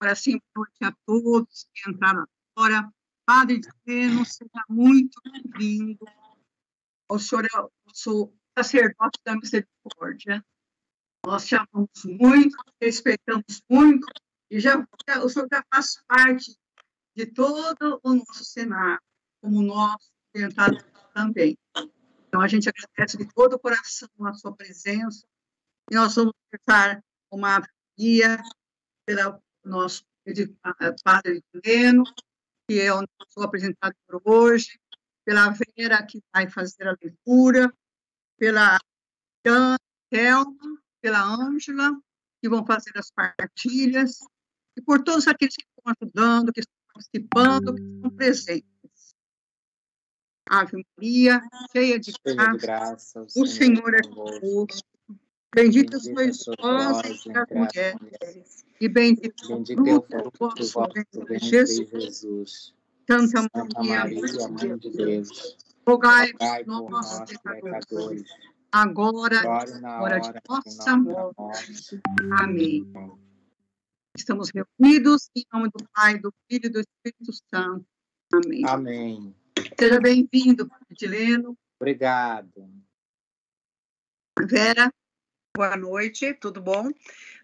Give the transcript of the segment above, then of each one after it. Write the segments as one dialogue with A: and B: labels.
A: Agora sim, boa noite a todos que entraram agora. Padre Dileno, seja muito bem-vindo. O senhor é o nosso sacerdote da misericórdia. Nós te amamos muito, respeitamos muito, e o senhor já faz parte de todo o nosso Senado, como nosso orientado também. Então, a gente agradece de todo o coração a sua presença, e nós vamos prestar uma ave-maria pelo nosso Padre Dileno, que é o nosso apresentador hoje, pela Vera, que vai fazer a leitura, pela Thelma, pela Ângela, que vão fazer as partilhas, e por todos aqueles que estão ajudando, que estão participando, que estão presentes. Ave Maria, cheia de graça, o Senhor é convosco. Bendita sois vós entre as mulheres, e bendito é o fruto do vosso ventre, Jesus. Santa Maria, Mãe de Deus, rogai por nós, pecadores, agora e na hora de nossa morte. Amém. Estamos reunidos em nome do Pai, do Filho e do Espírito Santo. Amém.
B: Amém.
A: Seja bem-vindo, Padre Dileno.
B: Obrigado.
A: Vera.
C: Boa noite, tudo bom?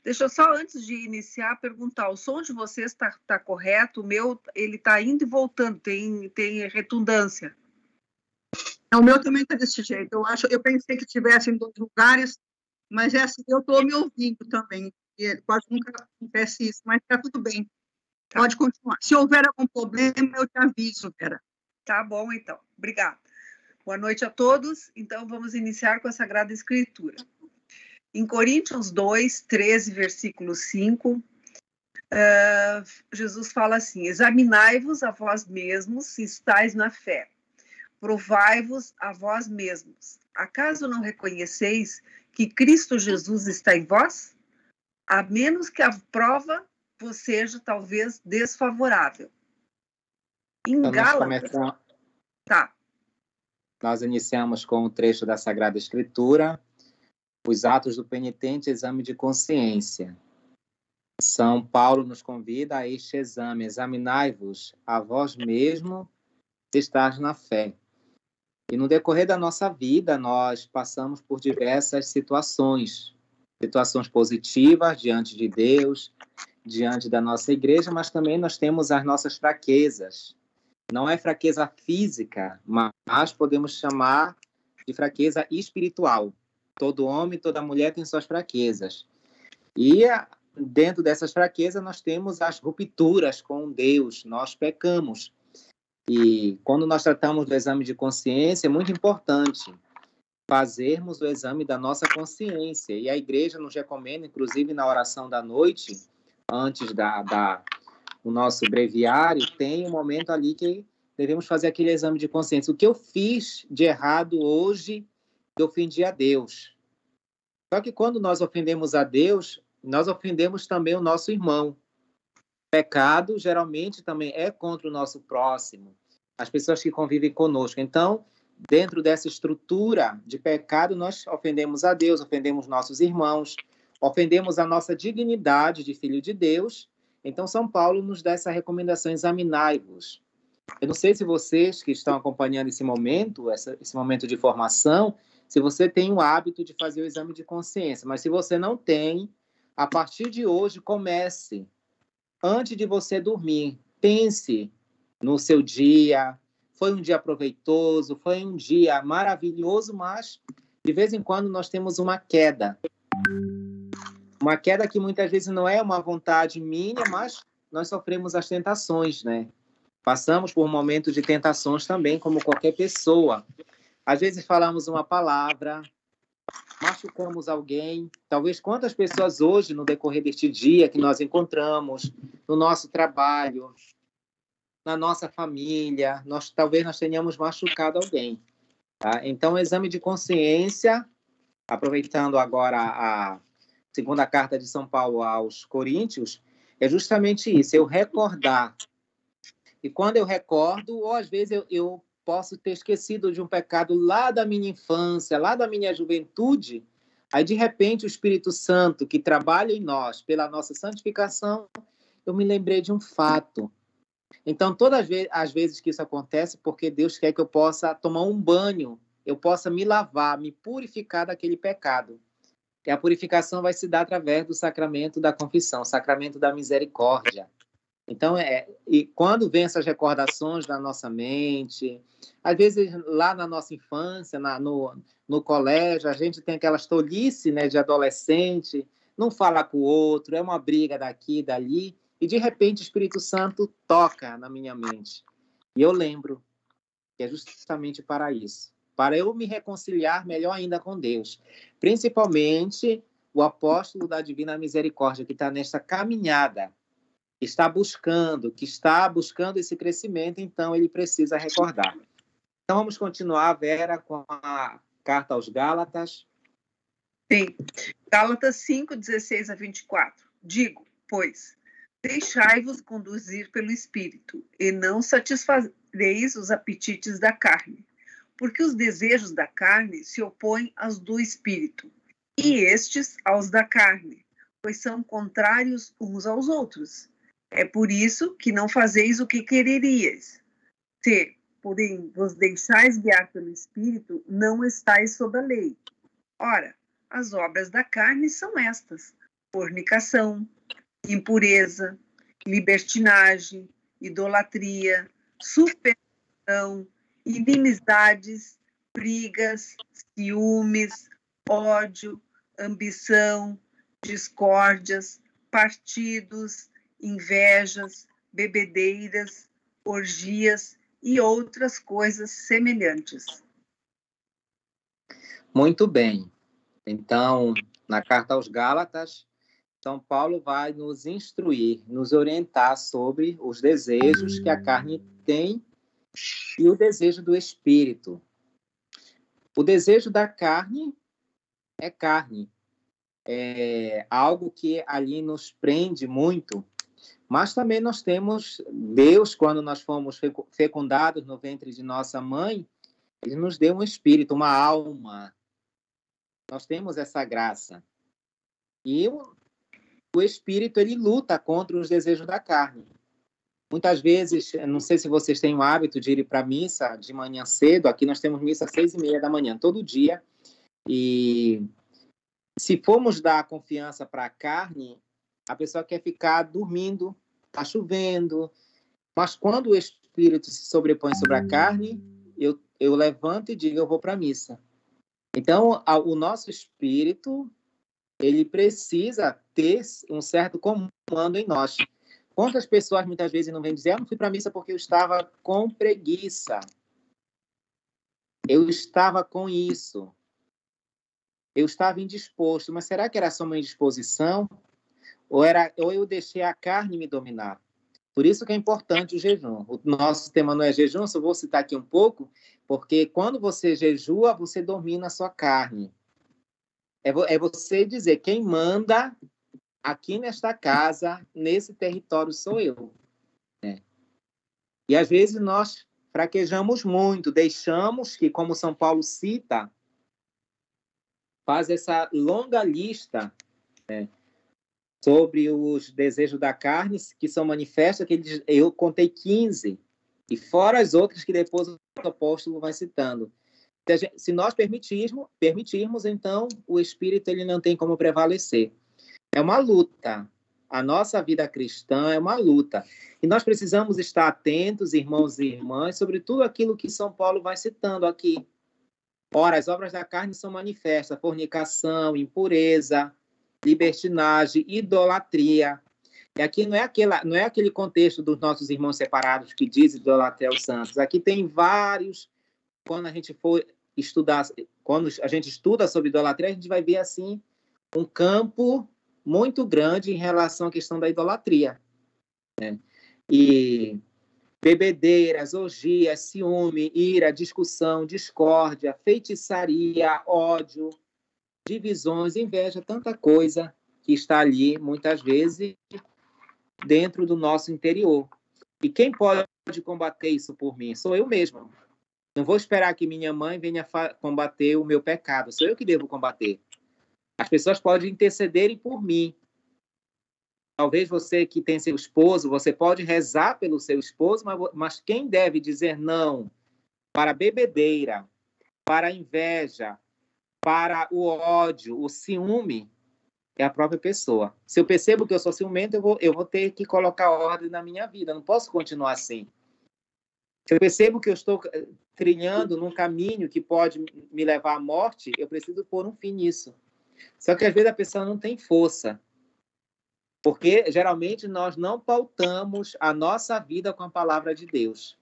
C: Deixa eu só, antes de iniciar, perguntar, o som de vocês está correto? O meu, ele está indo e voltando, tem redundância.
A: O meu também está desse jeito. Eu pensei que tivesse em 2 lugares, mas é assim, eu estou me ouvindo também. E quase nunca acontece isso, mas está tudo bem.
C: Tá.
A: Pode continuar. Se houver algum problema, eu te aviso, Vera.
C: Tá bom, então. Obrigada. Boa noite a todos. Então, vamos iniciar com a Sagrada Escritura. Em Coríntios 2, 13, versículo 5, Jesus fala assim: examinai-vos a vós mesmos se estáis na fé. Provai-vos a vós mesmos. Acaso não reconheceis que Cristo Jesus está em vós? A menos que a prova vos seja talvez desfavorável. Em
B: Então,
C: Gálatas... Tá.
B: Nós iniciamos com o trecho da Sagrada Escritura, os atos do penitente, exame de consciência. São Paulo nos convida a este exame: examinai-vos a vós mesmo se estáis na fé. E no decorrer da nossa vida, nós passamos por diversas situações positivas diante de Deus, diante da nossa igreja, mas também nós temos as nossas fraquezas. Não é fraqueza física, mas podemos chamar de fraqueza espiritual. Todo homem, toda mulher tem suas fraquezas. E dentro dessas fraquezas nós temos as rupturas com Deus, nós pecamos. E quando nós tratamos do exame de consciência, é muito importante fazermos o exame da nossa consciência. E a igreja nos recomenda, inclusive na oração da noite, antes do nosso breviário, tem um momento ali que devemos fazer aquele exame de consciência. O que eu fiz de errado hoje que ofendi a Deus? Só que quando nós ofendemos a Deus, nós ofendemos também o nosso irmão. Pecado, geralmente, também é contra o nosso próximo, as pessoas que convivem conosco. Então, dentro dessa estrutura de pecado, nós ofendemos a Deus, ofendemos nossos irmãos, ofendemos a nossa dignidade de filho de Deus. Então, São Paulo nos dá essa recomendação: examinai-vos. Eu não sei se vocês que estão acompanhando esse momento de formação, se você tem o hábito de fazer o exame de consciência, mas se você não tem, a partir de hoje, comece. Antes de você dormir, pense no seu dia. Foi um dia proveitoso, foi um dia maravilhoso, mas de vez em quando nós temos uma queda. Uma queda que muitas vezes não é uma vontade minha, mas nós sofremos as tentações, né? Passamos por momentos de tentações também, como qualquer pessoa. Às vezes falamos uma palavra, machucamos alguém. Talvez quantas pessoas hoje, no decorrer deste dia que nós encontramos, no nosso trabalho, na nossa família, talvez nós tenhamos machucado alguém. Tá? Então, o exame de consciência, aproveitando agora a segunda carta de São Paulo aos Coríntios, é justamente isso, eu recordar. E quando eu recordo, ou às vezes eu posso ter esquecido de um pecado lá da minha infância, lá da minha juventude, aí de repente o Espírito Santo, que trabalha em nós pela nossa santificação, eu me lembrei de um fato. Então, todas as vezes que isso acontece, porque Deus quer que eu possa tomar um banho, eu possa me lavar, me purificar daquele pecado. E a purificação vai se dar através do sacramento da confissão, o sacramento da misericórdia. Então, e quando vem essas recordações na nossa mente, às vezes lá na nossa infância, no colégio, a gente tem aquelas tolices, né, de adolescente, não fala com o outro, é uma briga daqui e dali, e de repente o Espírito Santo toca na minha mente. E eu lembro que é justamente para isso, para eu me reconciliar melhor ainda com Deus. Principalmente o apóstolo da Divina Misericórdia, que está nesta caminhada, que está buscando esse crescimento, então ele precisa recordar. Então vamos continuar, Vera, com a carta aos Gálatas.
C: Sim. Gálatas 5, 16 a 24. Digo, pois, deixai-vos conduzir pelo Espírito, e não satisfareis os apetites da carne, porque os desejos da carne se opõem aos do Espírito, e estes aos da carne, pois são contrários uns aos outros. É por isso que não fazeis o que quereríeis. Se, porém, vos deixais guiar pelo Espírito, não estáis sob a lei. Ora, as obras da carne são estas: fornicação, impureza, libertinagem, idolatria, superstição, inimizades, brigas, ciúmes, ódio, ambição, discórdias, partidos, invejas, bebedeiras, orgias e outras coisas semelhantes.
B: Muito bem. Então, na carta aos Gálatas, São Paulo vai nos instruir, nos orientar sobre os desejos que a carne tem e o desejo do espírito. O desejo da carne é carne. É algo que ali nos prende muito. Mas também nós temos Deus, quando nós fomos fecundados no ventre de nossa mãe, ele nos deu um espírito, uma alma. Nós temos essa graça. E o espírito, ele luta contra os desejos da carne. Muitas vezes, não sei se vocês têm o hábito de ir para a missa de manhã cedo, aqui nós temos missa às 6h30 da manhã, todo dia, e se formos dar confiança para a carne, a pessoa quer ficar dormindo, está chovendo, mas quando o espírito se sobrepõe sobre a carne, eu levanto e digo, eu vou para a missa. Então, o nosso espírito, ele precisa ter um certo comando em nós. Quantas pessoas muitas vezes não vêm dizer, eu não fui para a missa porque eu estava com preguiça. Eu estava com isso. Eu estava indisposto. Mas será que era só uma indisposição? Ou eu deixei a carne me dominar? Por isso que é importante o jejum. O nosso tema não é jejum, só vou citar aqui um pouco, porque quando você jejua, você domina a sua carne. É você dizer, quem manda aqui nesta casa, nesse território, sou eu. Né? E às vezes nós fraquejamos muito, deixamos que, como São Paulo cita, faz essa longa lista, né, sobre os desejos da carne que são manifestos, que eu contei 15, e fora as outras que depois o apóstolo vai citando. Se nós permitirmos, então, o espírito ele não tem como prevalecer. É uma luta. A nossa vida cristã é uma luta. E nós precisamos estar atentos, irmãos e irmãs, sobre tudo aquilo que São Paulo vai citando aqui. Ora, as obras da carne são manifestas: fornicação, impureza, libertinagem, idolatria. E aqui não é aquele contexto dos nossos irmãos separados que diz idolatria aos santos. Aqui tem vários. Quando a gente for estudar, quando a gente estuda sobre idolatria, a gente vai ver assim um campo muito grande em relação à questão da idolatria, né? E bebedeiras, orgias, ciúme, ira, discussão, discórdia, feitiçaria, ódio, divisões, inveja, tanta coisa que está ali, muitas vezes, dentro do nosso interior. E quem pode combater isso por mim? Sou eu mesmo. Não vou esperar que minha mãe venha combater o meu pecado. Sou eu que devo combater. As pessoas podem intercederem por mim. Talvez você que tem seu esposo, você pode rezar pelo seu esposo, mas quem deve dizer não para a bebedeira, para a inveja, para o ódio, o ciúme, é a própria pessoa. Se eu percebo que eu sou ciumento, eu vou ter que colocar ordem na minha vida. Eu não posso continuar assim. Se eu percebo que eu estou trilhando num caminho que pode me levar à morte, eu preciso pôr um fim nisso. Só que às vezes a pessoa não tem força. Porque geralmente nós não pautamos a nossa vida com a palavra de Deus.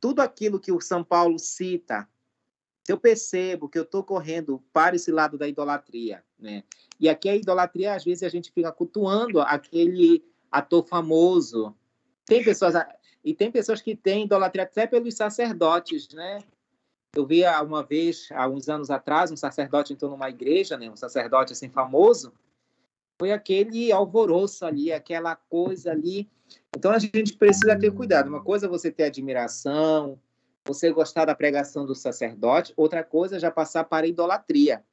B: Tudo aquilo que o São Paulo cita, se eu percebo que eu estou correndo para esse lado da idolatria, né? E aqui a idolatria, às vezes, a gente fica cultuando aquele ator famoso. Tem pessoas que têm idolatria até pelos sacerdotes, né? Eu vi uma vez, há uns anos atrás, um sacerdote entrou numa igreja, né? Um sacerdote assim famoso. Foi aquele alvoroço ali, aquela coisa ali. Então, a gente precisa ter cuidado. Uma coisa é você ter admiração, você gostar da pregação do sacerdote, outra coisa é já passar para a idolatria.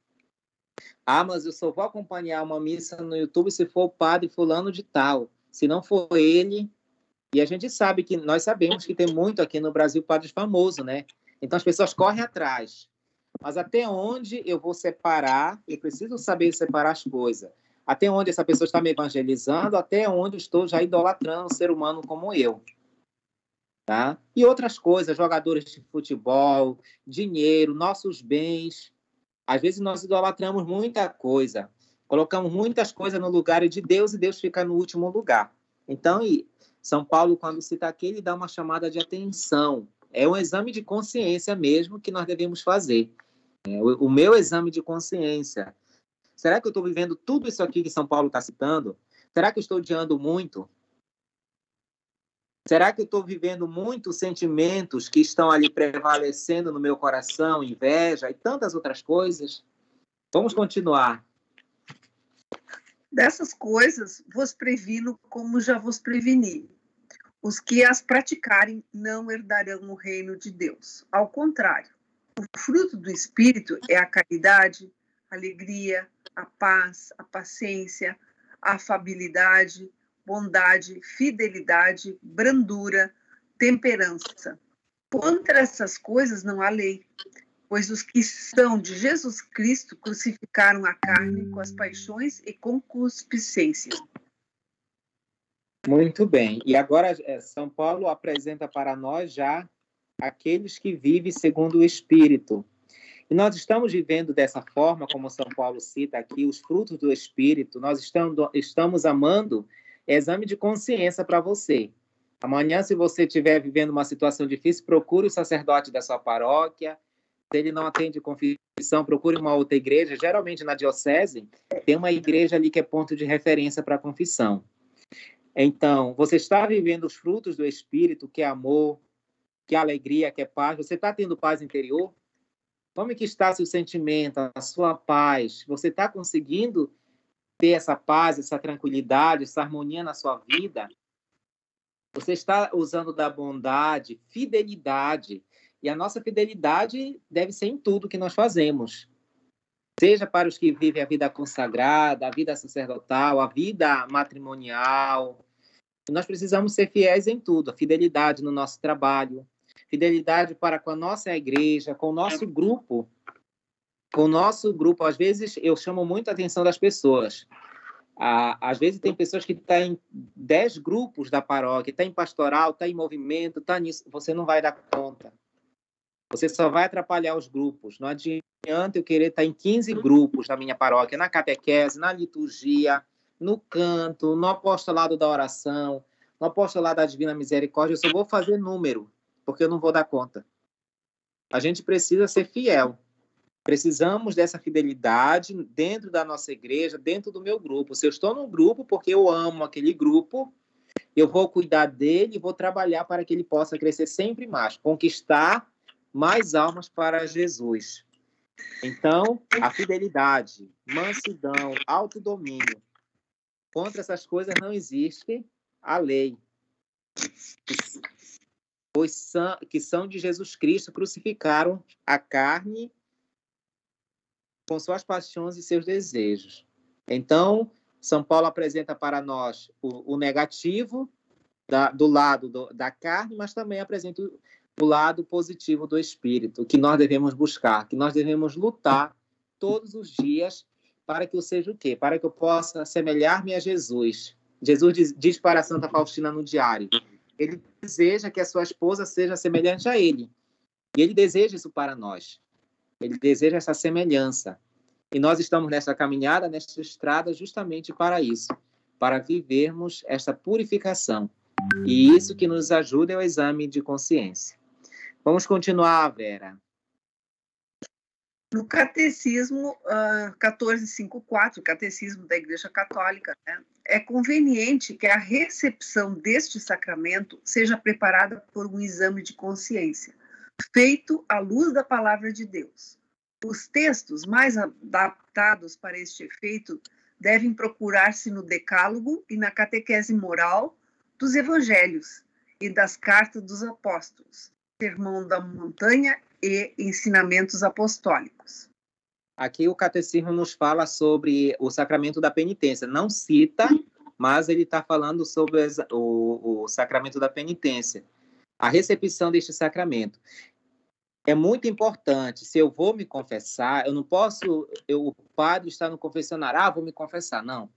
B: Ah, mas eu só vou acompanhar uma missa no YouTube se for o padre fulano de tal. Se não for ele... E a gente sabe que... Nós sabemos que tem muito aqui no Brasil padres famosos, né? Então, as pessoas correm atrás. Mas até onde eu vou separar? Eu preciso saber separar as coisas. Até onde essa pessoa está me evangelizando, até onde estou já idolatrando um ser humano como eu. Tá? E outras coisas, jogadores de futebol, dinheiro, nossos bens. Às vezes nós idolatramos muita coisa. Colocamos muitas coisas no lugar de Deus e Deus fica no último lugar. Então, São Paulo, quando cita aqui, ele dá uma chamada de atenção. É um exame de consciência mesmo que nós devemos fazer. O meu exame de consciência. Será que eu estou vivendo tudo isso aqui que São Paulo está citando? Será que eu estou odiando muito? Será que eu estou vivendo muitos sentimentos que estão ali prevalecendo no meu coração, inveja e tantas outras coisas? Vamos continuar.
C: Dessas coisas vos previno como já vos preveni. Os que as praticarem não herdarão o reino de Deus. Ao contrário, o fruto do Espírito é a caridade, a alegria, a paz, a paciência, a afabilidade, bondade, fidelidade, brandura, temperança. Contra essas coisas não há lei, pois os que são de Jesus Cristo crucificaram a carne com as paixões e concupiscências.
B: Muito bem. E agora São Paulo apresenta para nós já aqueles que vivem segundo o Espírito. E nós estamos vivendo dessa forma, como São Paulo cita aqui, os frutos do Espírito. Nós estamos amando exame de consciência para você. Amanhã, se você estiver vivendo uma situação difícil, procure o sacerdote da sua paróquia. Se ele não atende confissão, procure uma outra igreja. Geralmente, na diocese, tem uma igreja ali que é ponto de referência para a confissão. Então, você está vivendo os frutos do Espírito, que é amor, que é alegria, que é paz. Você está tendo paz interior? Como é que está seu sentimento, a sua paz? Você está conseguindo ter essa paz, essa tranquilidade, essa harmonia na sua vida? Você está usando da bondade, fidelidade. E a nossa fidelidade deve ser em tudo que nós fazemos. Seja para os que vivem a vida consagrada, a vida sacerdotal, a vida matrimonial. E nós precisamos ser fiéis em tudo. A fidelidade no nosso trabalho, fidelidade para com a nossa igreja, com o nosso grupo. Com o nosso grupo, às vezes, eu chamo muito a atenção das pessoas. Às vezes tem pessoas que estão em 10 grupos da paróquia, está em pastoral, está em movimento, está nisso. Você não vai dar conta. Você só vai atrapalhar os grupos. Não adianta eu querer estar em 15 grupos na minha paróquia, na catequese, na liturgia, no canto, no apostolado da oração, no apostolado da Divina Misericórdia. Eu só vou fazer número, porque eu não vou dar conta. A gente precisa ser fiel. Precisamos dessa fidelidade dentro da nossa igreja, dentro do meu grupo. Se eu estou no grupo porque eu amo aquele grupo, eu vou cuidar dele e vou trabalhar para que ele possa crescer sempre mais, conquistar mais almas para Jesus. Então, a fidelidade, mansidão, autodomínio. Contra essas coisas não existe a lei. Que são de Jesus Cristo, crucificaram a carne com suas paixões e seus desejos. Então, São Paulo apresenta para nós o negativo do lado da carne, mas também apresenta o lado positivo do espírito, que nós devemos buscar, que nós devemos lutar todos os dias para que eu seja o quê? Para que eu possa assemelhar-me a Jesus. Jesus diz para Santa Faustina no diário, ele deseja que a sua esposa seja semelhante a ele. E ele deseja isso para nós. Ele deseja essa semelhança. E nós estamos nessa caminhada, nessa estrada, justamente para isso, para vivermos essa purificação. E isso que nos ajuda é o exame de consciência. Vamos continuar, Vera.
C: No Catecismo 1454, Catecismo da Igreja Católica, né, é conveniente que a recepção deste sacramento seja preparada por um exame de consciência, feito à luz da Palavra de Deus. Os textos mais adaptados para este efeito devem procurar-se no Decálogo e na catequese moral dos Evangelhos e das cartas dos apóstolos, Sermão da Montanha e ensinamentos apostólicos.
B: Aqui o catecismo nos fala sobre o sacramento da penitência. Não cita, mas ele está falando sobre o sacramento da penitência. A recepção deste sacramento. É muito importante. Se eu vou me confessar, eu não posso... o padre está no confessionário, vou me confessar. Não.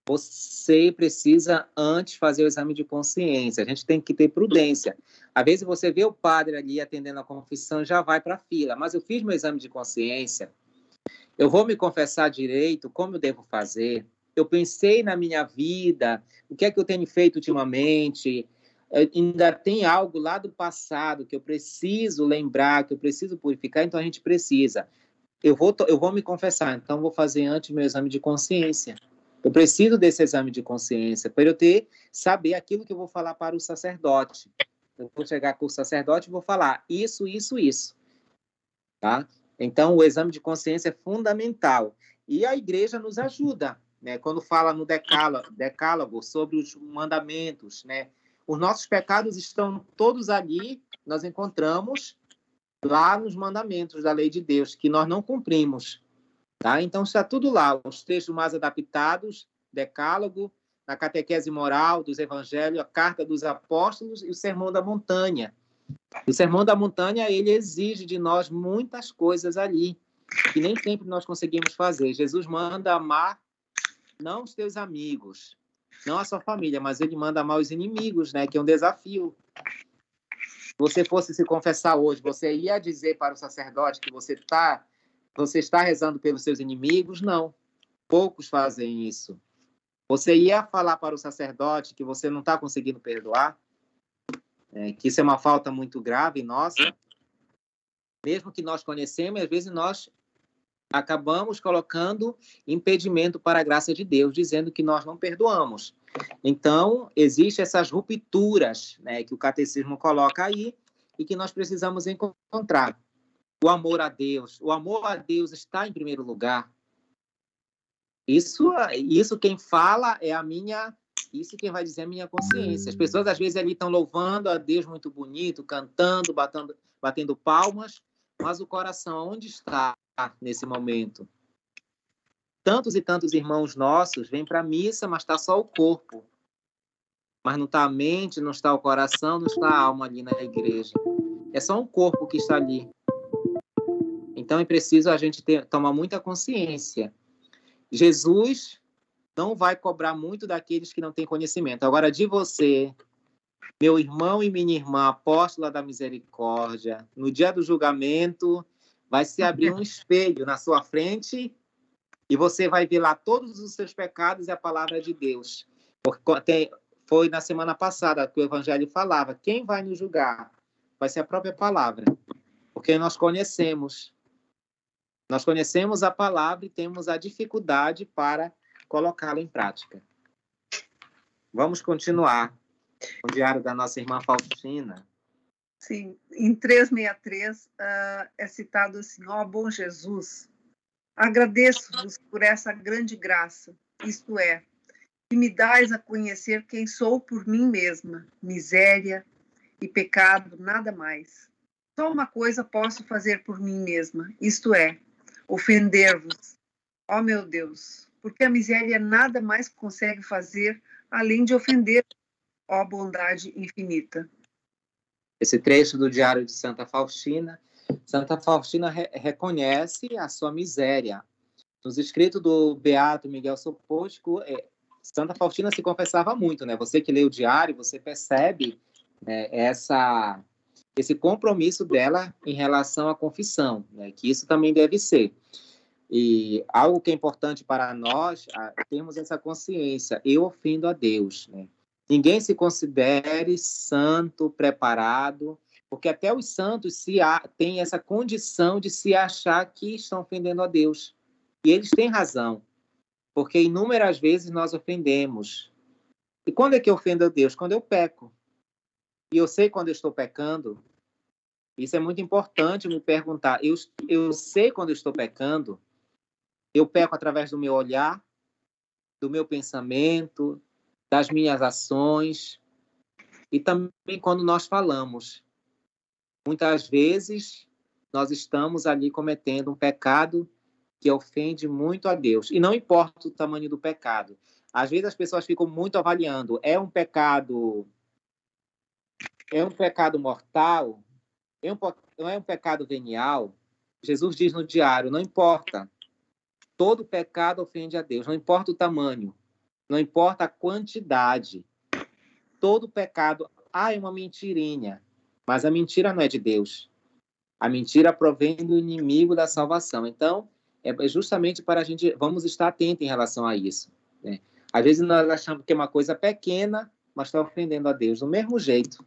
B: Você precisa antes fazer o exame de consciência. A gente tem que ter prudência. Às vezes você vê o padre ali atendendo a confissão, já vai para a fila. Mas eu fiz meu exame de consciência. Eu vou me confessar direito, como eu devo fazer? Eu pensei na minha vida, o que é que eu tenho feito ultimamente? Ainda tem algo lá do passado que eu preciso lembrar, que eu preciso purificar, então a gente precisa. Eu vou me confessar, então vou fazer antes meu exame de consciência. Eu preciso desse exame de consciência para eu saber aquilo que eu vou falar para o sacerdote. Eu vou chegar com o sacerdote e vou falar isso, tá? Então, o exame de consciência é fundamental. E a igreja nos ajuda, né? Quando fala no decálogo sobre os mandamentos, né? Os nossos pecados estão todos ali, nós encontramos lá nos mandamentos da lei de Deus, que nós não cumprimos. Tá? Então, está tudo lá, os textos mais adaptados, decálogo, na catequese moral dos evangelhos, a carta dos apóstolos e o sermão da montanha. O sermão da montanha, ele exige de nós muitas coisas ali, que nem sempre nós conseguimos fazer. Jesus manda amar não os teus amigos, não a sua família, mas ele manda amar os inimigos, né? Que é um desafio. Se você fosse se confessar hoje, você ia dizer para o sacerdote que você está rezando pelos seus inimigos? Não. Poucos fazem isso. Você ia falar para o sacerdote que você não está conseguindo perdoar? Que isso é uma falta muito grave nossa, mesmo que nós conhecemos, às vezes nós acabamos colocando impedimento para a graça de Deus, dizendo que nós não perdoamos. Então, existem essas rupturas, né, que o catecismo coloca aí e que nós precisamos encontrar. O amor a Deus está em primeiro lugar. Isso quem fala é a minha... Isso quem vai dizer é a minha consciência. As pessoas, às vezes, ali estão louvando a Deus muito bonito, cantando, batendo palmas, mas o coração, onde está nesse momento? Tantos e tantos irmãos nossos vêm para a missa, mas está só o corpo. Mas não está a mente, não está o coração, não está a alma ali na igreja. É só um corpo que está ali. Então, é preciso a gente tomar muita consciência. Jesus não vai cobrar muito daqueles que não têm conhecimento. Agora, de você, meu irmão e minha irmã, apóstola da misericórdia, no dia do julgamento, vai se abrir um espelho na sua frente e você vai ver lá todos os seus pecados e a palavra de Deus. Porque foi na semana passada que o Evangelho falava, quem vai nos julgar? Vai ser a própria palavra. Porque nós conhecemos a palavra e temos a dificuldade para colocá-la em prática. Vamos continuar com o diário da nossa irmã Faustina.
C: Sim, em 363 é citado assim, ó bom Jesus, agradeço-vos por essa grande graça, isto é, que me dais a conhecer quem sou por mim mesma, miséria e pecado, nada mais. Só uma coisa posso fazer por mim mesma, isto é, ofender-vos. Ó meu Deus, porque a miséria nada mais consegue fazer além de ofender, ó bondade infinita.
B: Esse trecho do Diário de Santa Faustina. Santa Faustina reconhece a sua miséria. Nos escritos do Beato Miguel Sopótico, Santa Faustina se confessava muito, né? Você que lê o diário, você percebe, né, esse compromisso dela em relação à confissão, né? Que isso também deve ser. E algo que é importante para nós, termos essa consciência: eu ofendo a Deus, né? Ninguém se considere santo, preparado, porque até os santos têm essa condição de se achar que estão ofendendo a Deus. E eles têm razão, porque inúmeras vezes nós ofendemos. E quando é que eu ofendo a Deus? Quando eu peco. E eu sei quando eu estou pecando. Isso é muito importante me perguntar. Eu sei quando eu estou pecando. Eu peco através do meu olhar, do meu pensamento, das minhas ações. E também quando nós falamos. Muitas vezes nós estamos ali cometendo um pecado que ofende muito a Deus. E não importa o tamanho do pecado. Às vezes as pessoas ficam muito avaliando. É um pecado mortal? Não é um pecado venial? Jesus diz no diário, não importa. Todo pecado ofende a Deus. Não importa o tamanho. Não importa a quantidade. Todo pecado... é uma mentirinha. Mas a mentira não é de Deus. A mentira provém do inimigo da salvação. Então, é justamente para a gente... Vamos estar atentos em relação a isso, né? Às vezes nós achamos que é uma coisa pequena, mas está ofendendo a Deus do mesmo jeito.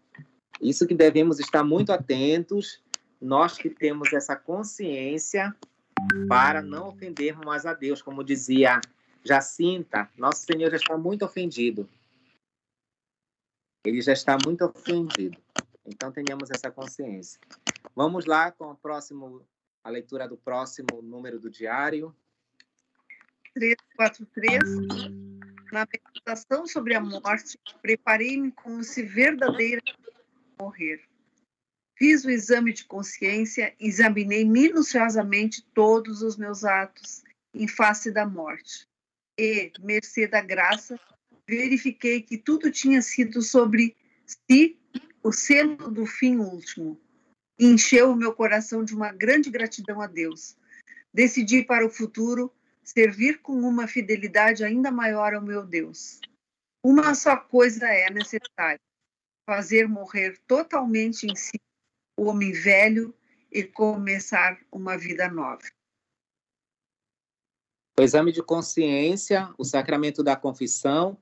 B: Isso que devemos estar muito atentos, nós que temos essa consciência, para não ofendermos mais a Deus. Como dizia Jacinta, nosso Senhor já está muito ofendido. Ele já está muito ofendido. Então, tenhamos essa consciência. Vamos lá com a leitura do próximo número do diário.
C: 343. Na meditação sobre a morte, preparei-me como se verdadeiramente morrer. Fiz o exame de consciência, examinei minuciosamente todos os meus atos em face da morte. E, mercê da graça, verifiquei que tudo tinha sido sobre si o selo do fim último. Encheu o meu coração de uma grande gratidão a Deus. Decidi para o futuro servir com uma fidelidade ainda maior ao meu Deus. Uma só coisa é necessária: fazer morrer totalmente em si o homem velho e começar uma vida nova.
B: O exame de consciência, o sacramento da confissão,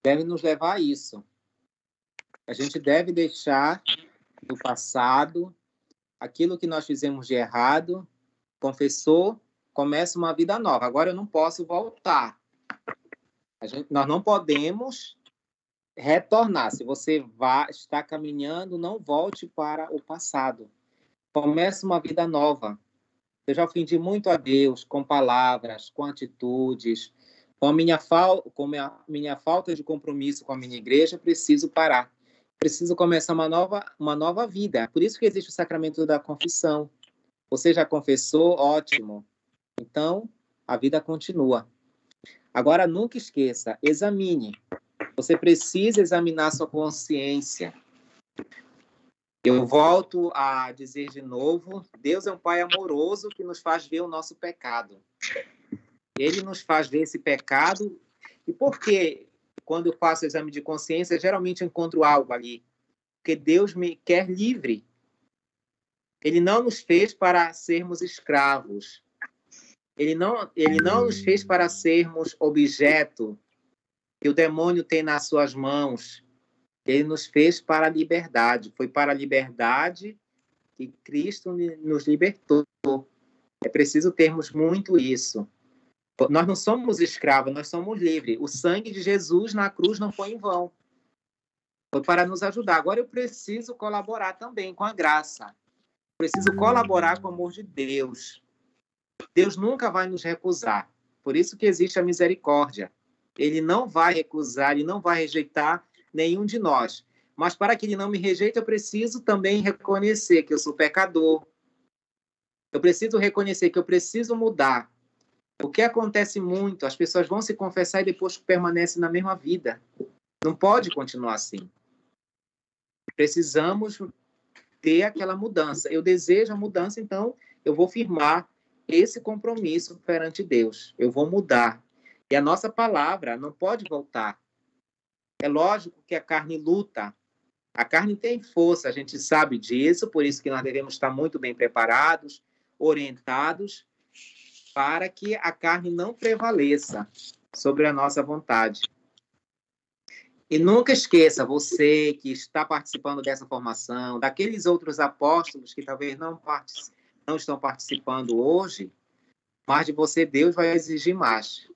B: deve nos levar a isso. A gente deve deixar do passado aquilo que nós fizemos de errado, confessou, começa uma vida nova. Agora eu não posso voltar. Nós não podemos retornar. Se você está caminhando, não volte para o passado. Comece uma vida nova. Eu já ofendi muito a Deus com palavras, com atitudes, com a minha falta de compromisso com a minha igreja. Eu preciso parar. Preciso começar uma nova vida. Por isso que existe o sacramento da confissão. Você já confessou? Ótimo. Então, a vida continua. Agora, nunca esqueça, examine. Você precisa examinar sua consciência. Eu volto a dizer de novo, Deus é um Pai amoroso que nos faz ver o nosso pecado. Ele nos faz ver esse pecado. E por que, quando eu faço o exame de consciência, geralmente eu encontro algo ali? Porque Deus me quer livre. Ele não nos fez para sermos escravos. Ele não nos fez para sermos objeto que o demônio tem nas suas mãos. Ele nos fez para a liberdade. Foi para a liberdade que Cristo nos libertou. É preciso termos muito isso. Nós não somos escravos, nós somos livres. O sangue de Jesus na cruz não foi em vão. Foi para nos ajudar. Agora eu preciso colaborar também com a graça. Preciso colaborar com o amor de Deus. Deus nunca vai nos recusar. Por isso que existe a misericórdia. Ele não vai recusar, ele não vai rejeitar nenhum de nós. Mas para que ele não me rejeite, eu preciso também reconhecer que eu sou pecador. Eu preciso reconhecer que eu preciso mudar. O que acontece muito, as pessoas vão se confessar e depois permanecem na mesma vida. Não pode continuar assim. Precisamos ter aquela mudança. Eu desejo a mudança, então eu vou firmar esse compromisso perante Deus. Eu vou mudar. E a nossa palavra não pode voltar. É lógico que a carne luta. A carne tem força, a gente sabe disso, por isso que nós devemos estar muito bem preparados, orientados, para que a carne não prevaleça sobre a nossa vontade. E nunca esqueça, você que está participando dessa formação, daqueles outros apóstolos que talvez não estão participando hoje, mas de você Deus vai exigir mais.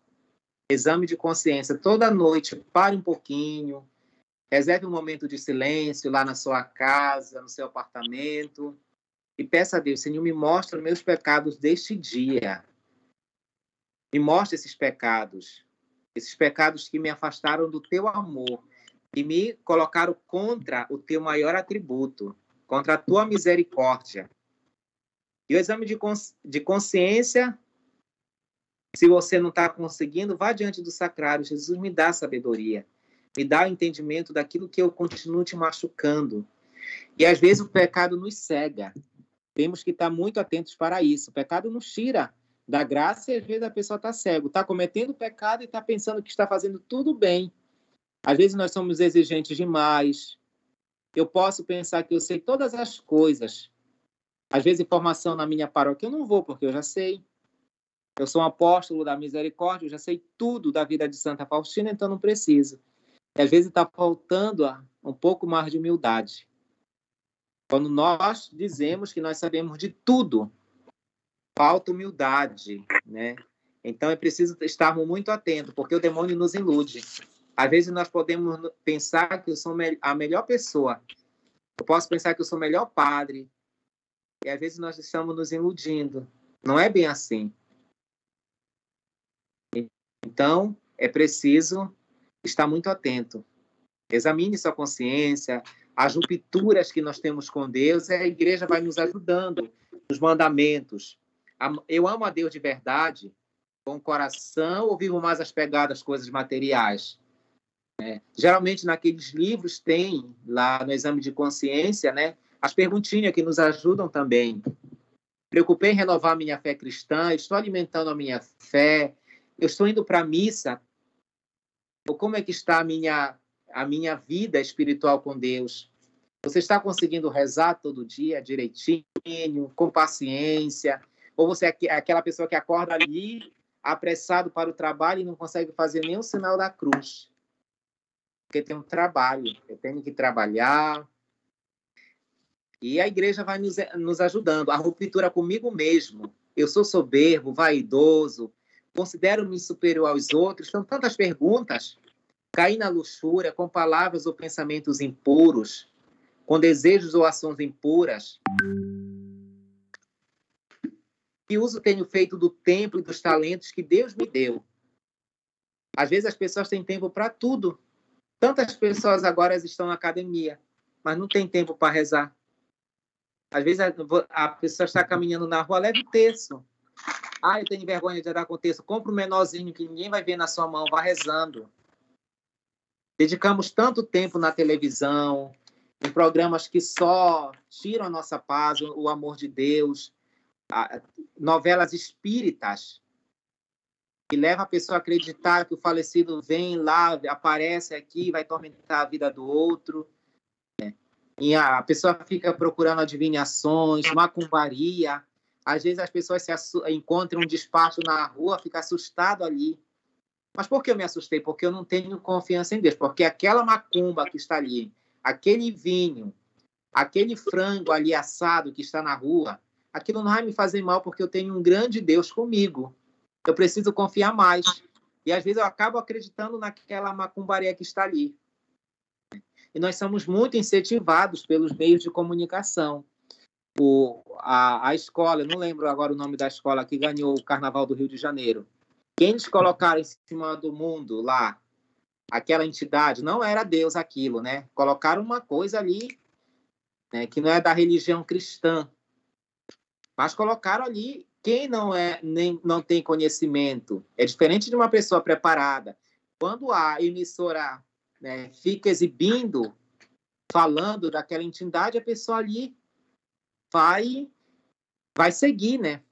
B: Exame de consciência. Toda noite, pare um pouquinho, reserve um momento de silêncio lá na sua casa, no seu apartamento, e peça a Deus, Senhor, me mostra os meus pecados deste dia. Me mostra esses pecados que me afastaram do teu amor e me colocaram contra o teu maior atributo, contra a tua misericórdia. E o exame de consciência, se você não está conseguindo, vá diante do sacrário. Jesus, me dá sabedoria, me dá o entendimento daquilo que eu continuo te machucando. E às vezes o pecado nos cega. Temos que estar muito atentos para isso. O pecado nos tira da graça e às vezes a pessoa está cego, está cometendo pecado e está pensando que está fazendo tudo bem. Às vezes nós somos exigentes demais. Eu posso pensar que eu sei todas as coisas. Às vezes informação na minha paróquia eu não vou, porque eu já sei. Eu sou um apóstolo da misericórdia, eu já sei tudo da vida de Santa Faustina, então não preciso. E às vezes está faltando um pouco mais de humildade. Quando nós dizemos que nós sabemos de tudo, falta humildade, né? Então é preciso estarmos muito atentos, porque o demônio nos ilude. Às vezes nós podemos pensar que eu sou a melhor pessoa. Eu posso pensar que eu sou o melhor padre. E às vezes nós estamos nos iludindo. Não é bem assim. Então é preciso estar muito atento. Examine sua consciência, as rupturas que nós temos com Deus, a igreja vai nos ajudando nos mandamentos. Eu amo a Deus de verdade, com o coração, ou vivo mais as pegadas coisas materiais? Geralmente, naqueles livros, tem lá no exame de consciência, né, as perguntinhas que nos ajudam também. Preocupei em renovar minha fé cristã, estou alimentando a minha fé, eu estou indo para a missa, ou como é que está a minha vida espiritual com Deus? Você está conseguindo rezar todo dia direitinho, com paciência? Ou você é aquela pessoa que acorda ali, apressado para o trabalho e não consegue fazer nem o sinal da cruz? Porque tem um trabalho, eu tenho que trabalhar. E a igreja vai nos ajudando. A ruptura comigo mesmo. Eu sou soberbo, vaidoso, considero-me superior aos outros. São tantas perguntas. Caí na luxúria com palavras ou pensamentos impuros, com desejos ou ações impuras. Que uso tenho feito do tempo e dos talentos que Deus me deu? Às vezes as pessoas têm tempo para tudo. Tantas pessoas agora estão na academia, mas não tem tempo para rezar. Às vezes a pessoa está caminhando na rua, leva o terço. Eu tenho vergonha de andar com o terço. Compra um menorzinho que ninguém vai ver na sua mão, vá rezando. Dedicamos tanto tempo na televisão, em programas que só tiram a nossa paz, o amor de Deus, novelas espíritas, que levam a pessoa a acreditar que o falecido vem lá, aparece aqui, vai tormentar a vida do outro. E a pessoa fica procurando adivinhações, macumbaria. Às vezes as pessoas encontram um despacho na rua, fica assustado ali. Mas por que eu me assustei? Porque eu não tenho confiança em Deus. Porque aquela macumba que está ali, aquele vinho, aquele frango ali assado que está na rua, aquilo não vai me fazer mal porque eu tenho um grande Deus comigo. Eu preciso confiar mais. E às vezes eu acabo acreditando naquela macumbaria que está ali. E nós somos muito incentivados pelos meios de comunicação. A escola, eu não lembro agora o nome da escola que ganhou o Carnaval do Rio de Janeiro. Quem eles colocaram em cima do mundo lá, aquela entidade, não era Deus aquilo, né? Colocaram uma coisa ali, né, que não é da religião cristã, mas colocaram ali quem não tem conhecimento é diferente de uma pessoa preparada. Quando a emissora, né, fica exibindo, falando daquela intimidade, a pessoa ali vai seguir, né?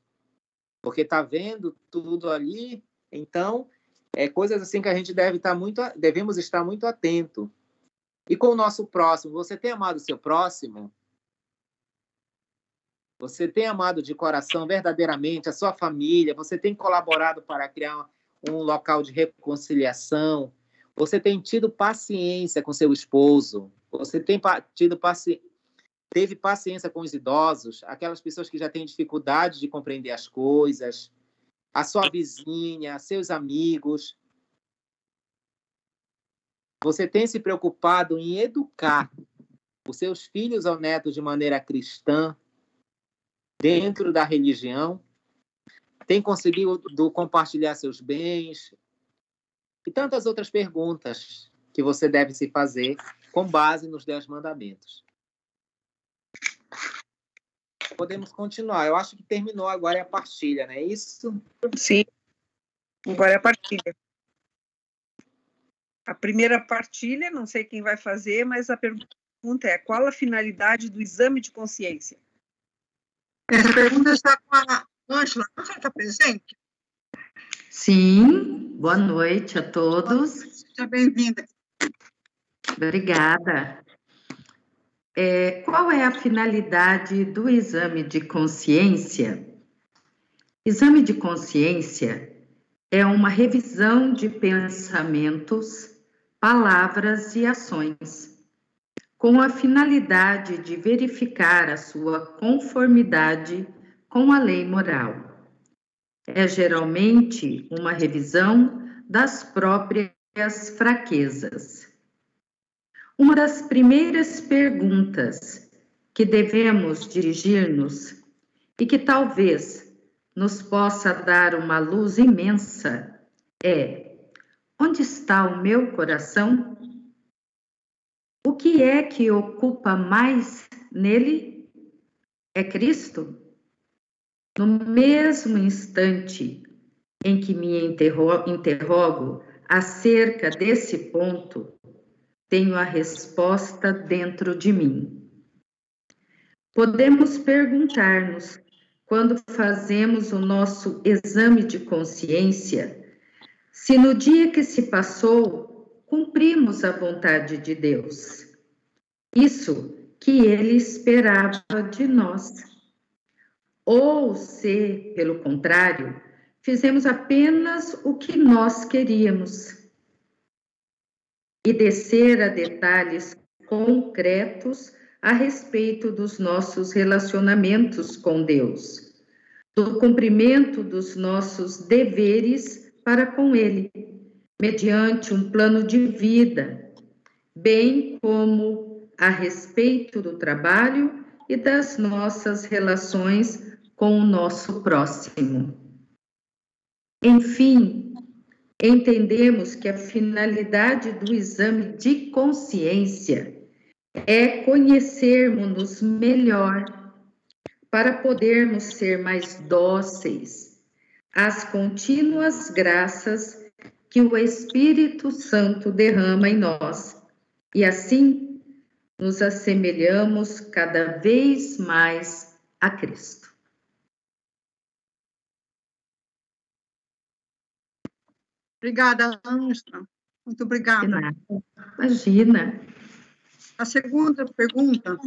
B: Porque está vendo tudo ali. Então, coisas assim que a gente devemos estar muito atento. E com o nosso próximo, você tem amado o seu próximo? Você tem amado de coração verdadeiramente a sua família? Você tem colaborado para criar um local de reconciliação? Você tem tido paciência com seu esposo? Você teve paciência com os idosos? Aquelas pessoas que já têm dificuldade de compreender as coisas? A sua vizinha, seus amigos? Você tem se preocupado em educar os seus filhos ou netos de maneira cristã, dentro da religião? Tem conseguido compartilhar seus bens? E tantas outras perguntas que você deve se fazer com base nos 10 mandamentos. Podemos continuar. Eu acho que terminou agora a partilha, não é isso?
C: Sim. Agora é a partilha. A primeira partilha, não sei quem vai fazer, mas a pergunta é: qual a finalidade do exame de consciência?
A: Essa pergunta está com a Ângela. A Ângela está presente?
D: Sim, boa noite a todos.
A: Seja bem-vinda.
D: Obrigada. Qual é a finalidade do exame de consciência? Exame de consciência é uma revisão de pensamentos, palavras e ações, com a finalidade de verificar a sua conformidade com a lei moral. É geralmente uma revisão das próprias fraquezas. Uma das primeiras perguntas que devemos dirigir-nos e que talvez nos possa dar uma luz imensa é: onde está o meu coração? O que é que ocupa mais nele? É Cristo? No mesmo instante em que me interrogo acerca desse ponto, tenho a resposta dentro de mim. Podemos perguntar-nos, quando fazemos o nosso exame de consciência, se no dia que se passou, cumprimos a vontade de Deus. Isso que Ele esperava de nós. Ou se, pelo contrário, fizemos apenas o que nós queríamos. E descer a detalhes concretos a respeito dos nossos relacionamentos com Deus, do cumprimento dos nossos deveres para com Ele, mediante um plano de vida, bem como a respeito do trabalho e das nossas relações com o nosso próximo. Enfim, entendemos que a finalidade do exame de consciência é conhecermos-nos melhor para podermos ser mais dóceis às contínuas graças que o Espírito Santo derrama em nós e assim nos assemelhamos cada vez mais a Cristo.
A: Obrigada, Ângela. Muito obrigada.
D: De nada. Imagina.
A: A segunda pergunta,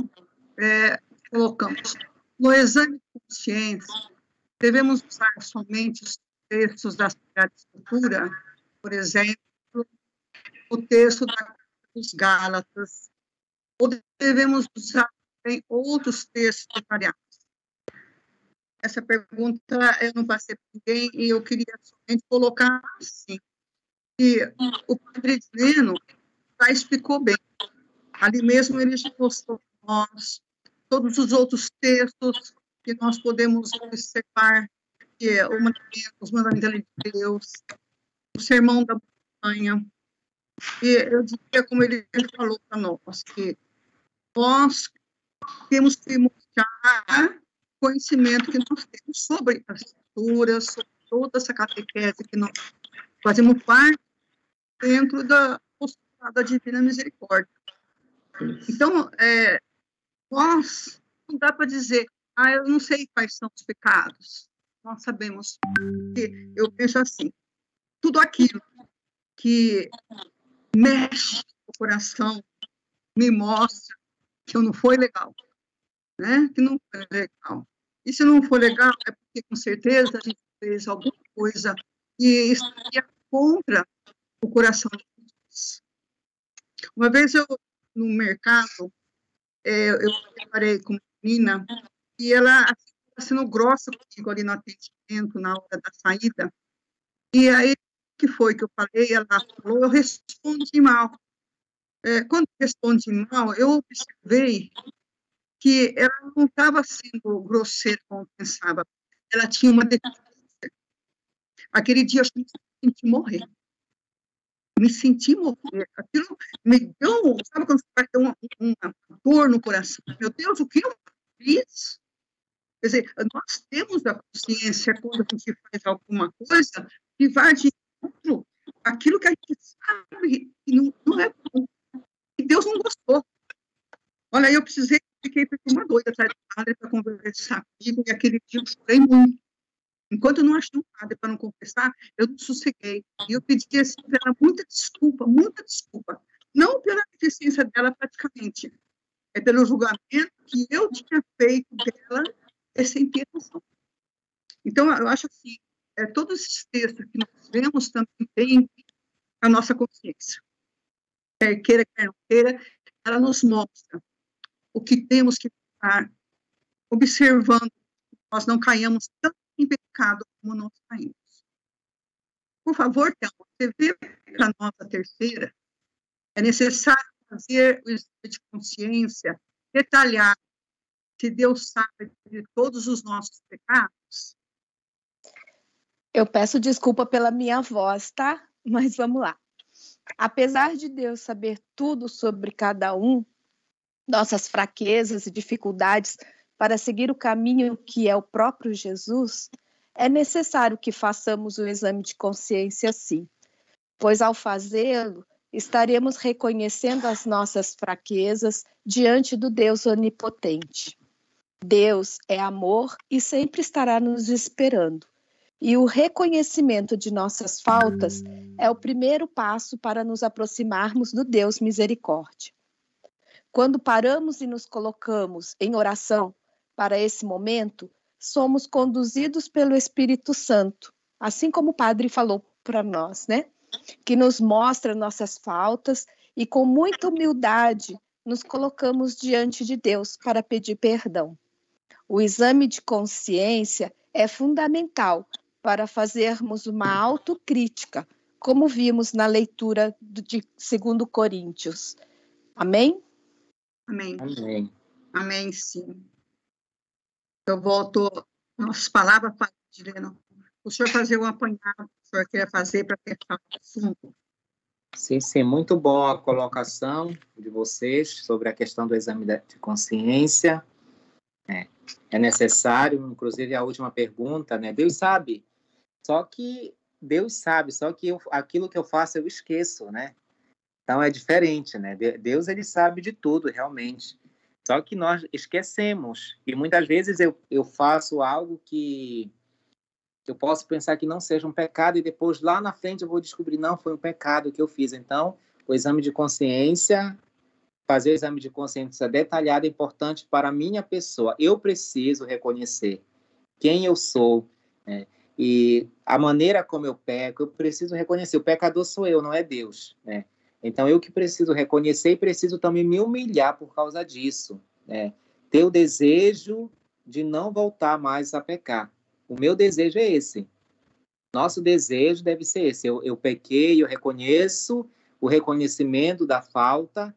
A: colocamos: no exame de consciência, devemos usar somente os textos da Sagrada Escritura, por exemplo, o texto dos Gálatas, ou devemos usar também outros textos variados? Essa pergunta eu não passei para ninguém e eu queria somente colocar assim, que o Padre Edileno já explicou bem. Ali mesmo ele já mostrou para nós todos os outros textos que nós podemos observar, que é os mandamentos de Deus, o Sermão da Montanha. E eu diria, como ele falou para nós, que nós temos que mostrar conhecimento que nós temos sobre as escrituras, sobre toda essa catequese que nós fazemos parte dentro da Divina Misericórdia. Então, nós, não dá para dizer, eu não sei quais são os pecados. Nós sabemos que, eu penso assim, tudo aquilo que mexe o coração me mostra que eu não foi legal, né? Que não foi legal. E se não for legal, é porque, com certeza, a gente fez alguma coisa que estaria contra o coração de Jesus. Uma vez eu, no mercado, eu preparei com uma menina e ela estava sendo grossa comigo ali no atendimento, na hora da saída. E aí, o que foi que eu falei? Ela falou, eu respondi mal. Quando eu respondi mal, eu observei que ela não estava sendo grosseira como pensava. Ela tinha uma deficiência. Aquele dia, eu me senti morrer. Me senti morrer. Aquilo me deu, sabe quando você vai ter uma dor no coração? Meu Deus, o que eu fiz? Quer dizer, nós temos a consciência, quando a gente faz alguma coisa, que vai de encontro aquilo que a gente sabe que não é bom, que Deus não gostou. Olha, eu fiquei uma doida atrás do padre para conversar comigo, e aquele dia eu chorei muito. Enquanto eu não achei um padre para não confessar, eu não sosseguei. E eu pedi assim, para ela muita desculpa, não pela deficiência dela praticamente, é pelo julgamento que eu tinha feito dela sem ter noção. Então, eu acho assim, todos esses textos que nós vemos também têm a nossa consciência. Quer queira, quer não queira, ela nos mostra o que temos que estar observando, que nós não caiamos tanto em pecado como nós caímos. Por favor, Thelma, você vê para a nossa terceira, é necessário fazer o exame de consciência detalhado, se Deus sabe de todos os nossos pecados.
E: Eu peço desculpa pela minha voz, tá? Mas vamos lá. Apesar de Deus saber tudo sobre cada um, nossas fraquezas e dificuldades para seguir o caminho que é o próprio Jesus, é necessário que façamos o exame de consciência sim, pois ao fazê-lo, estaremos reconhecendo as nossas fraquezas diante do Deus onipotente. Deus é amor e sempre estará nos esperando. E o reconhecimento de nossas faltas é o primeiro passo para nos aproximarmos do Deus misericórdia. Quando paramos e nos colocamos em oração para esse momento, somos conduzidos pelo Espírito Santo, assim como o Padre falou para nós, né? Que nos mostra nossas faltas e com muita humildade nos colocamos diante de Deus para pedir perdão. O exame de consciência é fundamental para fazermos uma autocrítica, como vimos na leitura de 2 Coríntios. Amém?
A: Amém.
B: Amém.
A: Amém, sim. Eu volto às palavras para o senhor fazer um apanhado que o senhor queria fazer para fechar o assunto.
B: Sim, muito bom a colocação de vocês sobre a questão do exame de consciência. É necessário, inclusive a última pergunta, né? Deus sabe, só que aquilo que eu faço eu esqueço, né? Então é diferente, né? Deus, ele sabe de tudo, realmente. Só que nós esquecemos. E muitas vezes eu faço algo que eu posso pensar que não seja um pecado e depois lá na frente eu vou descobrir, não, foi um pecado que eu fiz. Então, o exame de consciência, fazer o exame de consciência detalhado é importante para a minha pessoa. Eu preciso reconhecer quem eu sou, né? E a maneira como eu peco, eu preciso reconhecer. O pecador sou eu, não é Deus, né? Então, eu que preciso reconhecer e preciso também me humilhar por causa disso, né? Ter o desejo de não voltar mais a pecar. O meu desejo é esse. Nosso desejo deve ser esse. Eu pequei, eu reconheço o reconhecimento da falta.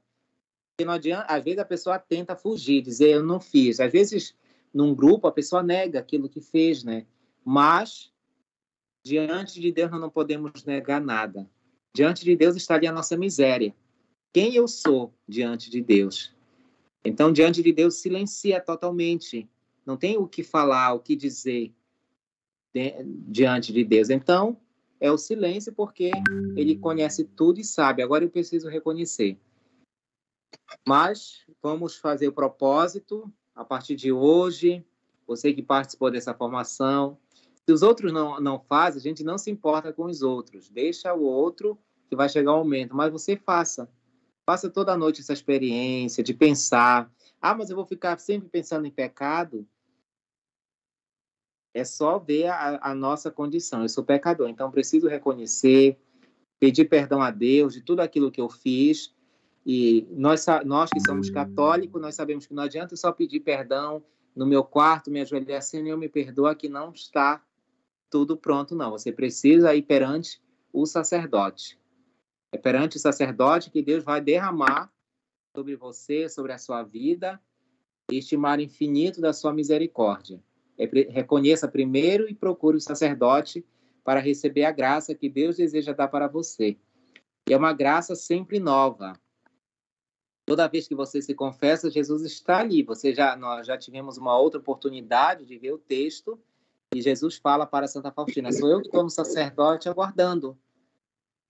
B: E não adianta, às vezes a pessoa tenta fugir, dizer eu não fiz. Às vezes, num grupo, a pessoa nega aquilo que fez, né? Mas, diante de Deus, nós não podemos negar nada. Diante de Deus estaria a nossa miséria. Quem eu sou diante de Deus? Então, diante de Deus, silencia totalmente. não tem o que falar, o que dizer diante de Deus. Então, é o silêncio, porque ele conhece tudo e sabe. Agora eu preciso reconhecer. Mas vamos fazer o propósito a partir de hoje. Você que participou dessa formação. Se os outros não fazem, a gente não se importa com os outros. Deixa o outro, que vai chegar o momento. Mas você faça. Faça toda noite essa experiência de pensar. Mas eu vou ficar sempre pensando em pecado. É só ver a nossa condição. Eu sou pecador, então preciso reconhecer, pedir perdão a Deus de tudo aquilo que eu fiz. E nós que somos católicos, nós sabemos que não adianta só pedir perdão no meu quarto, me ajoelhar, Senhor, me perdoa, que não está tudo pronto, não. Você precisa ir perante o sacerdote. É perante o sacerdote que Deus vai derramar sobre você, sobre a sua vida, este mar infinito da sua misericórdia. Reconheça primeiro e procure o sacerdote para receber a graça que Deus deseja dar para você. E é uma graça sempre nova. Toda vez que você se confessa, Jesus está ali. Nós já tivemos uma outra oportunidade de ver o texto e Jesus fala para Santa Faustina: sou eu que estou no sacerdote aguardando.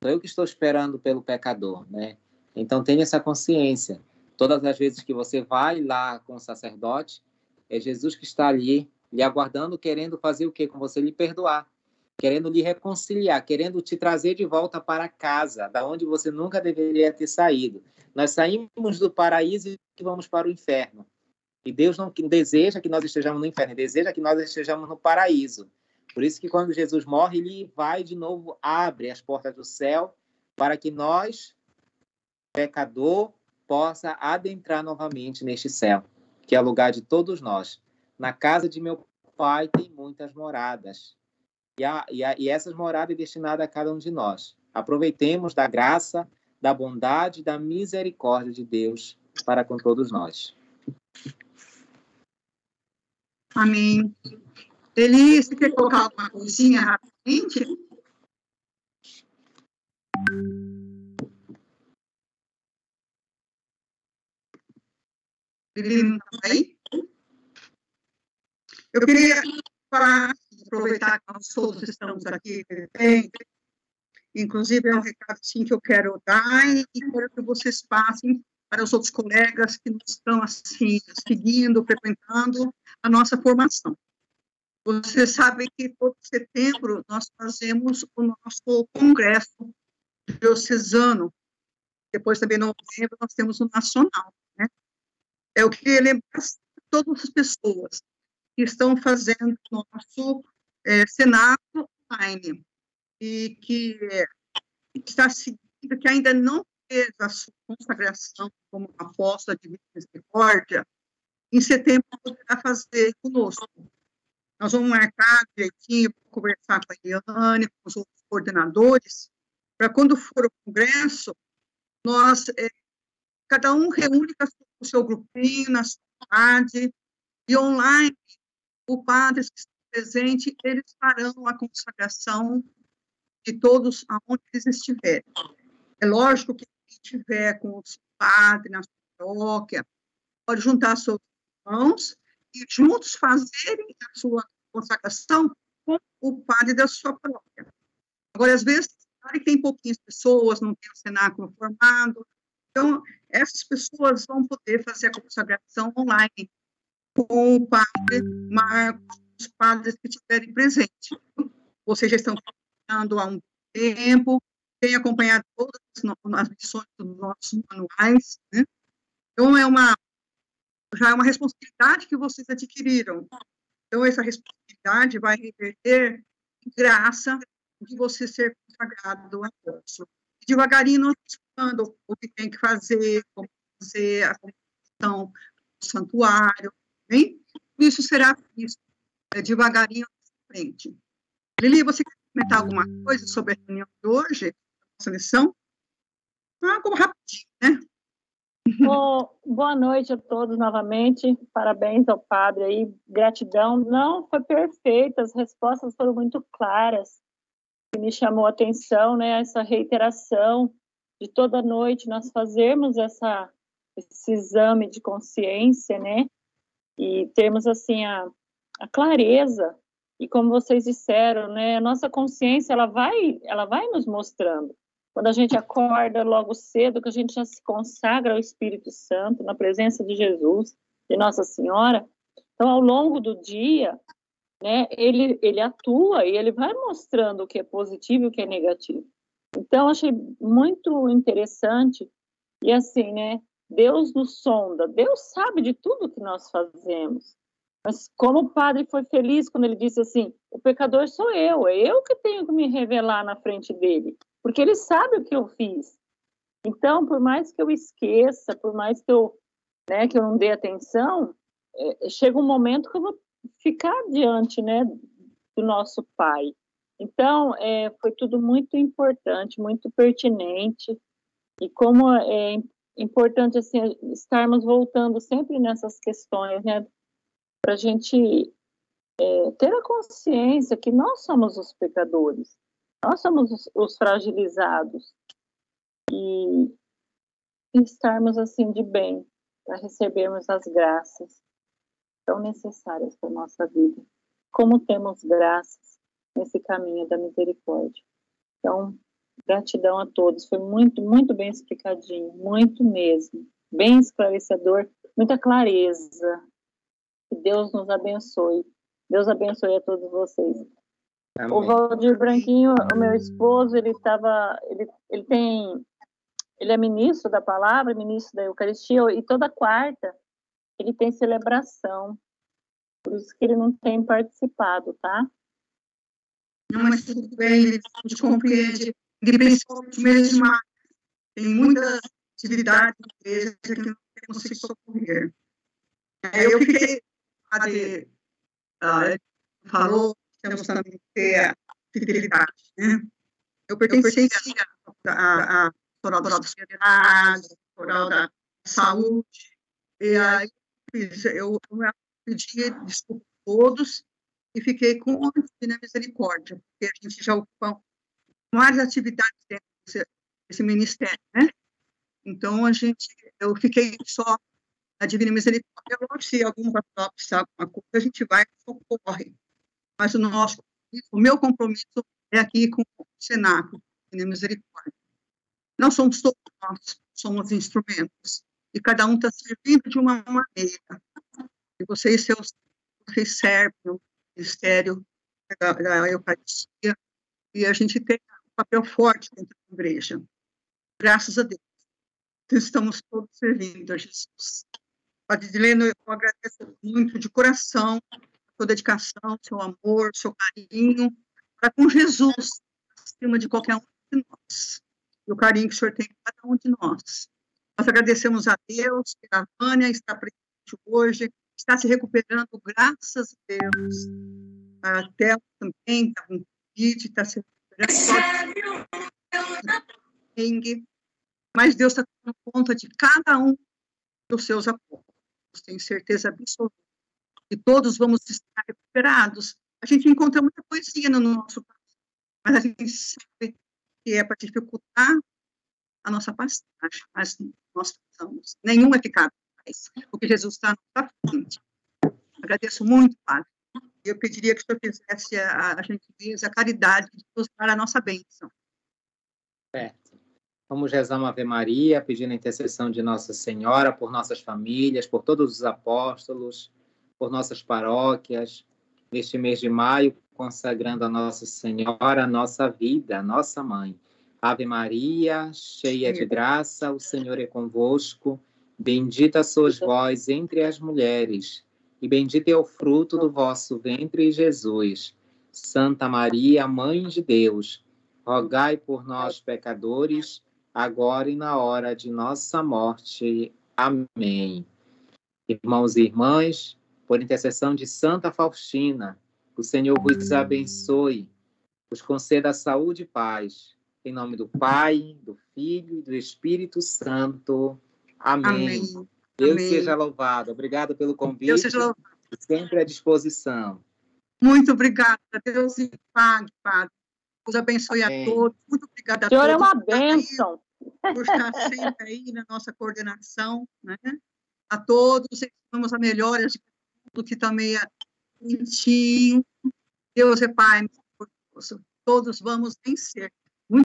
B: Sou eu que estou esperando pelo pecador, né? Então tenha essa consciência. Todas as vezes que você vai lá com o sacerdote, é Jesus que está ali, lhe aguardando, querendo fazer o quê com você? Lhe perdoar, querendo lhe reconciliar, querendo te trazer de volta para casa, da onde você nunca deveria ter saído. Nós saímos do paraíso e vamos para o inferno. E Deus não deseja que nós estejamos no inferno, Ele deseja que nós estejamos no paraíso. Por isso que quando Jesus morre, Ele vai de novo, abre as portas do céu para que nós, pecador, possa adentrar novamente neste céu, que é o lugar de todos nós. Na casa de meu Pai tem muitas moradas. E essas moradas é destinada a cada um de nós. Aproveitemos da graça, da bondade, da misericórdia de Deus para com todos nós.
A: Amém. Eli, você quer colocar alguma coisinha rapidamente? Eli, não está aí? Eu queria falar, aproveitar que nós todos estamos aqui, inclusive é um recado sim, que eu quero dar e quero que vocês passem para os outros colegas que estão assim, seguindo, frequentando a nossa formação. Vocês sabem que todo setembro nós fazemos o nosso congresso diocesano. Depois também, em novembro, nós temos o nacional, né? Eu queria lembrar todas as pessoas que estão fazendo o nosso Senado online e que está seguindo, que ainda não fez a sua consagração como apóstolo de misericórdia, em setembro poderá fazer conosco. Nós vamos marcar direitinho, conversar com a Eliane, com os outros coordenadores, para quando for o congresso, nós, cada um reúne o seu grupinho na sua cidade, e online, o padre que está presente, eles farão a consagração de todos aonde eles estiverem. É lógico que quem estiver com os padres na sua paróquia, pode juntar seus irmãos e juntos fazerem a sua consagração com o padre da sua paróquia. Agora, às vezes, tem pouquinhas pessoas, não tem o cenáculo formado, então, essas pessoas vão poder fazer a consagração online com o padre Marcos, os padres que estiverem presentes. Vocês já estão acompanhando há um tempo, têm acompanhado todas as lições dos nossos manuais, né? Então, já é uma responsabilidade que vocês adquiriram. Então, essa responsabilidade vai reverter em graça de você ser consagrado a Deus. Devagarinho, nós explicando o que tem que fazer, como fazer a consagração do santuário, bem? Isso será visto devagarinho à frente. Lili, você quer comentar alguma coisa sobre a reunião de hoje, nossa lição? Como rapidinho, né?
F: Boa noite a todos novamente, parabéns ao padre aí, gratidão. Não, foi perfeita, as respostas foram muito claras, que me chamou a atenção, né, essa reiteração de toda noite nós fazermos esse exame de consciência, né, e termos, assim, a clareza, e como vocês disseram, né, a nossa consciência, ela vai nos mostrando. Quando a gente acorda logo cedo, que a gente já se consagra ao Espírito Santo, na presença de Jesus, de Nossa Senhora, então, ao longo do dia, né, ele atua e ele vai mostrando o que é positivo e o que é negativo. Então, achei muito interessante, e assim, né, Deus nos sonda, Deus sabe de tudo que nós fazemos, mas como o padre foi feliz quando ele disse assim, o pecador sou eu, é eu que tenho que me revelar na frente dele, porque ele sabe o que eu fiz. Então, por mais que eu esqueça, por mais que eu não dê atenção, chega um momento que eu vou ficar diante, né, do nosso Pai. Então, foi tudo muito importante, muito pertinente, e como é importante, assim, estarmos voltando sempre nessas questões, né, para a gente ter a consciência que nós somos os pecadores, nós somos os fragilizados, e estarmos, assim, de bem, para recebermos as graças tão necessárias para a nossa vida. Como temos graças nesse caminho da misericórdia. Então, gratidão a todos. Foi muito, muito bem explicadinho. Muito mesmo. Bem esclarecedor. Muita clareza. Que Deus nos abençoe. Deus abençoe a todos vocês.
B: Amém.
F: O Valdir Branquinho, o meu esposo, ele é ministro da palavra, ministro da Eucaristia, e toda quarta ele tem celebração, por isso que ele não tem participado, tá?
A: Não, mas tudo bem, a gente compreende, principalmente mês de maio, tem muitas atividades da igreja que não temos que socorrer. Eu fiquei, falou, temos também que ter a fidelidade, né? Eu pertencia à pastoral da sociedade, à pastoral da saúde, e aí eu pedi desculpa a todos e fiquei com o Divina Misericórdia, porque a gente já ocupa várias atividades dentro desse ministério, né? Então, eu fiquei só na Divina Misericórdia. Agora, se algum pastor precisar de alguma coisa, a gente vai e socorre. Mas o meu compromisso é aqui com o Cenáculo, Divina Misericórdia. Não somos todos nós, somos instrumentos. E cada um está servindo de uma maneira. E vocês servem no ministério da Eucaristia, e a gente tem um papel forte dentro da igreja. Graças a Deus. Estamos todos servindo a Jesus. Padre Dileno, eu agradeço muito de coração a sua dedicação, seu amor, seu carinho, para com Jesus, acima de qualquer um de nós. E o carinho que o Senhor tem com cada um de nós. Nós agradecemos a Deus que a Vânia está presente hoje, está se recuperando, graças a Deus. A Théo também está com Covid, está se recuperando. Mas Deus está dando conta de cada um dos seus apoios. Tenho certeza absoluta que todos vamos estar recuperados. A gente encontra muita poesia no nosso país, mas a gente sabe que é para dificultar a nossa passagem, mas nós passamos. Nenhum é ficado mais, porque Jesus está na nossa frente. Agradeço muito, Padre. Eu pediria que o senhor fizesse a gentileza, a caridade de nos dar a nossa bênção.
B: Certo. Vamos rezar uma Ave Maria, pedindo a intercessão de Nossa Senhora por nossas famílias, por todos os apóstolos, por nossas paróquias, neste mês de maio, consagrando a Nossa Senhora, a nossa vida, a nossa mãe. Ave Maria, cheia de graça, o Senhor é convosco. Bendita sois vós entre as mulheres, e bendito é o fruto do vosso ventre, Jesus. Santa Maria, Mãe de Deus, rogai por nós, pecadores, agora e na hora de nossa morte. Amém. Irmãos e irmãs, por intercessão de Santa Faustina, o Senhor vos abençoe, vos conceda saúde e paz. Em nome do Pai, do Filho e do Espírito Santo. Amém.
A: Amém.
B: Deus
A: Amém.
B: seja louvado. Obrigado pelo convite.
A: Deus seja louvado.
B: Sempre à disposição.
A: Muito obrigada. Deus lhe pague, Padre. Deus abençoe a todos. Muito obrigada a todos.
F: O Senhor é uma bênção.
A: Por estar sempre aí na nossa coordenação, né? A todos, vamos a melhoras de tudo que está meio quentinho. Deus é Pai misericordioso. Todos vamos vencer.